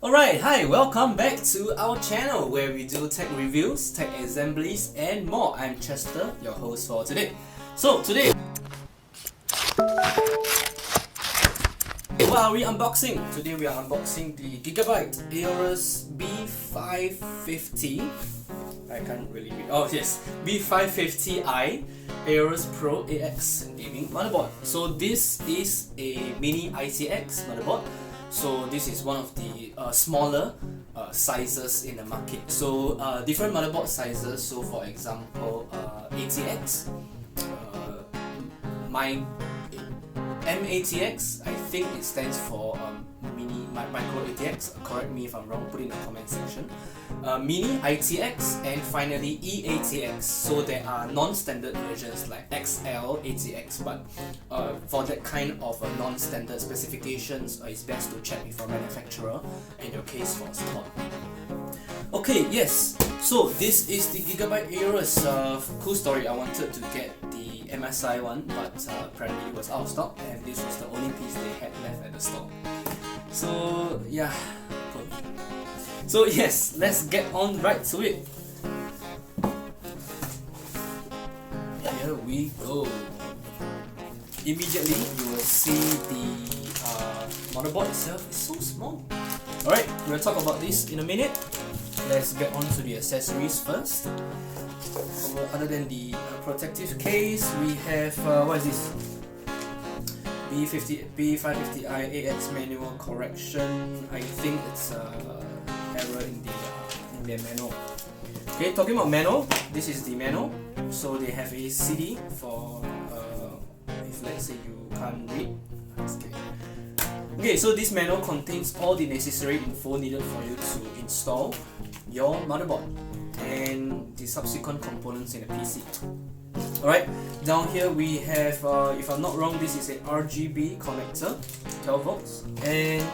Alright, hi, welcome back to our channel where we do tech reviews, tech assemblies and more. I'm Chester, your host for today. So today, what are we unboxing? Today we are unboxing the Gigabyte Aorus B550. I can't really read. Oh yes, B550i Aorus Pro AX gaming motherboard. So this is a mini ITX motherboard. So this is one of the smaller sizes in the market. So different motherboard sizes. So for example, ATX, my MATX, I think it stands for micro ATX. Correct me if I'm wrong. Put it in the comment section. Mini ITX and finally EATX. So there are non-standard versions like XL ATX, but for that kind of non-standard specifications, it's best to check with your manufacturer and your case for support. Okay, yes. So this is the Gigabyte Aorus. Cool story. I wanted to get the MSI one, but apparently it was out of stock, and this was the only piece they had left at the store. So yeah, cool. So yes, let's get on right to it. Here we go. Immediately you will see the motherboard itself is so small. Alright, we'll talk about this in a minute. Let's get on to the accessories first. Other than the protective case, we have what is this? B550i AX manual correction. I think it's error in the manual. Okay, talking about manual, this is the manual. So they have a CD for if let's say you can't read. Okay, so this manual contains all the necessary info needed for you to install your motherboard and the subsequent components in the PC. Alright, down here we have, if I'm not wrong, this is an RGB connector, 12 volts, and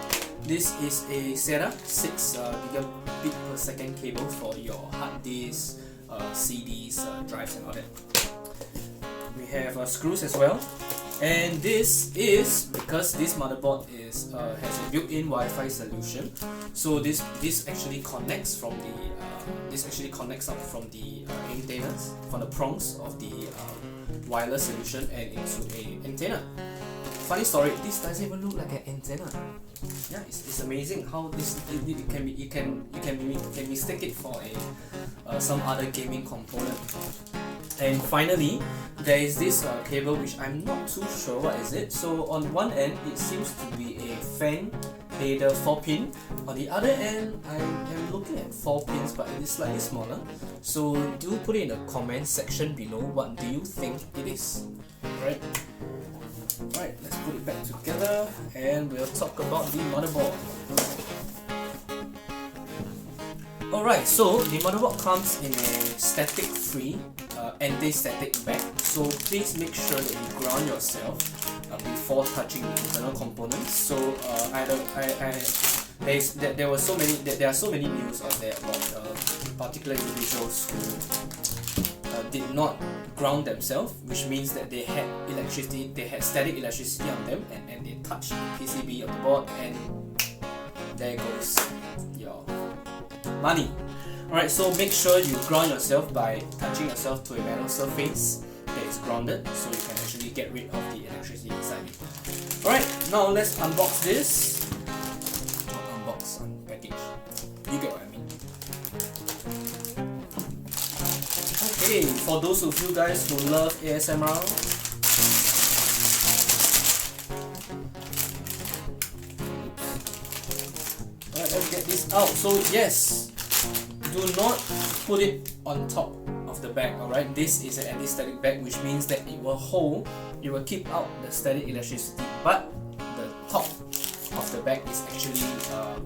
this is a SATA 6 gigabit per second cable for your hard disks, CDs, drives and all that. We have screws as well, and this is because this motherboard is has a built-in Wi-Fi solution. So this actually connects from the up from the antennas, from the prongs of the wireless solution and into a antenna. Funny story, this doesn't even look like an antenna. Yeah, it's amazing how this you can mistake it for a some other gaming component. And finally, there is this cable which I'm not too sure what is it. So on one end it seems to be a fan header 4-pin. On the other end, I am looking at 4 pins, but it is slightly smaller. So do put it in the comment section below. What do you think it is? Right. Alright, let's put it back together and we'll talk about the motherboard. Alright, so the motherboard comes in a static-free anti-static bag. So please make sure that you ground yourself before touching the internal components. So there are so many news out there about particular individuals who did not ground themselves, which means that they had static electricity on them, and they touched the PCB of the board, and there goes your money. Alright, so make sure you ground yourself by touching yourself to a metal surface that is grounded, so you can actually get rid of the electricity inside it. Alright, now let's unbox this. Not unbox, unpackage. You get what I mean. Okay, for those of you guys who love ASMR, alright, let's get this out. So yes, do not put it on top of the bag. Alright, this is an anti-static bag, which means that it will keep out the static electricity, but the top of the bag is actually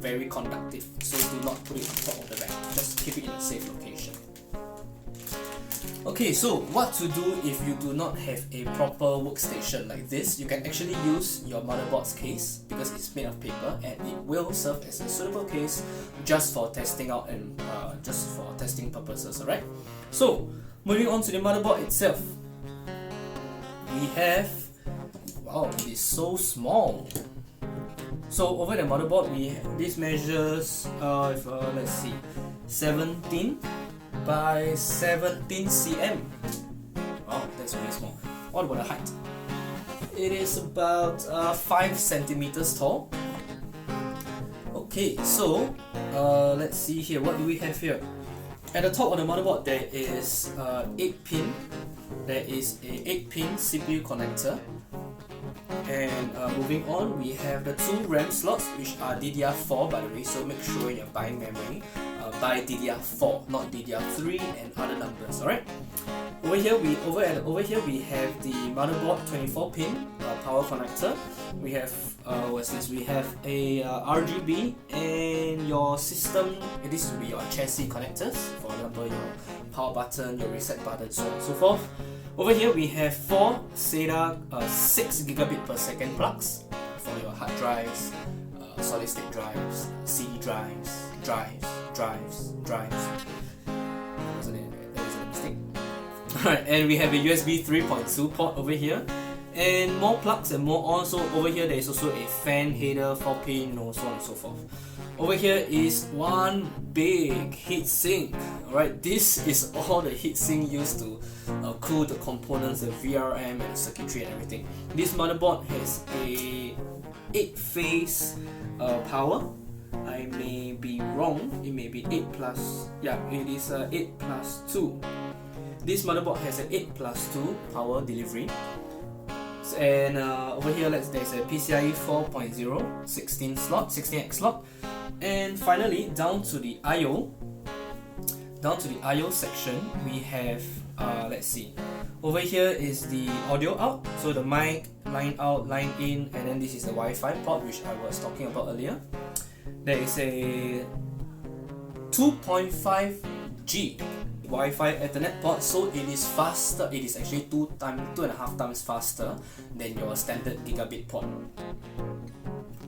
very conductive. So do not put it on top of the bag. Just keep it in a safe location. Okay, so what to do if you do not have a proper workstation like this? You can actually use your motherboard's case because it's made of paper, and it will serve as a suitable case just for testing out and just for testing purposes. Alright, so moving on to the motherboard itself, we have, wow, it is so small. So over the motherboard, this measures let's see, 17 by 17 cm. Wow, that's really small. What about the height? It is about 5 centimeters tall. Okay, so let's see here. What do we have here? At the top of the motherboard, there is 8 pin. There is a 8-pin CPU connector. And moving on, we have the 2 RAM slots, which are DDR4 by the way. So make sure you're buying memory, buy DDR4, not DDR3 and other numbers. All right. Over here we have the motherboard 24-pin power connector. We have what's this? We have a RGB and your system. This will be your chassis connectors. For example, your power button, your reset button, so on and so forth. Over here we have 4 SATA 6 gigabit per second plugs for your hard drives, solid state drives, CD drives. Alright, and we have a USB 3.2 port over here, and more plugs and more on. So over here there is also a fan header, 4-pin, so on and so forth. Over here is one big heatsink. Alright, this is all the heatsink used to cool the components, the VRM and the circuitry and everything. This motherboard has a 8-phase power. I may be wrong, it may be 8 plus, yeah, it is 8 plus 2. This motherboard has an 8 plus 2 power delivery. And over here there's a PCIe 4.0 16x slot. And finally, down to the I/O section, we have let's see. Over here is the audio out, so the mic, line out, line in, and then this is the Wi-Fi port which I was talking about earlier. There is a 2.5G Wi-Fi Ethernet port, so it is faster. It is actually 2.5 times faster than your standard gigabit port.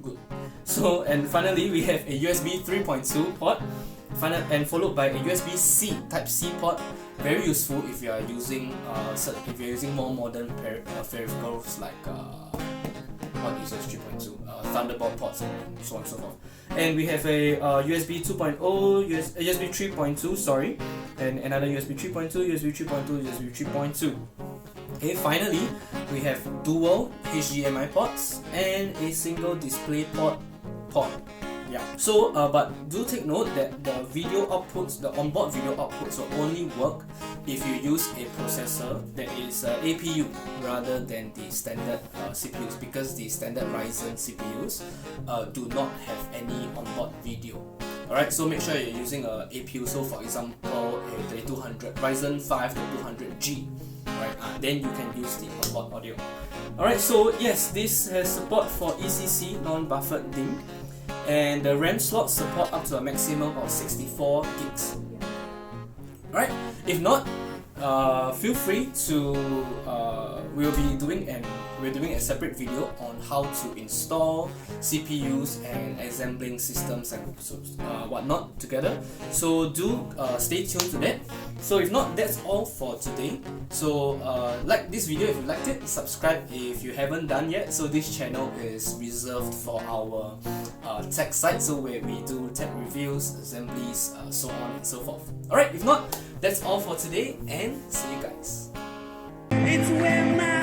Good. So, and finally we have a USB 3.2 port, and followed by a USB-C Type C port. Very useful if you are using more modern peripherals like what uses 3.2 Thunderbolt ports and so on and so forth. And we have a USB 2.0, USB 3.2, sorry, and another USB 3.2, USB 3.2, USB 3.2. Okay, finally we have dual HDMI ports and a single display port. Yeah. So, but do take note that the video outputs, the onboard video outputs, will only work if you use a processor that is APU rather than the standard CPUs, because the standard Ryzen CPUs do not have any onboard video. Alright, so make sure you're using a APU. So, for example, a 3200 Ryzen 5 3200G. Right, then you can use the onboard audio. Alright, so yes, this has support for ECC non-buffered DIMM. And the RAM slots support up to a maximum of 64 gigs. Alright, if not, feel free to, we're doing a separate video on how to install CPUs and assembling systems and whatnot together. So do stay tuned to that. So if not, that's all for today. So like this video if you liked it, subscribe if you haven't done yet. So this channel is reserved for our tech site, so where we do tech reviews, assemblies, so on and so forth. Alright, if not, that's all for today and see you guys. It's where my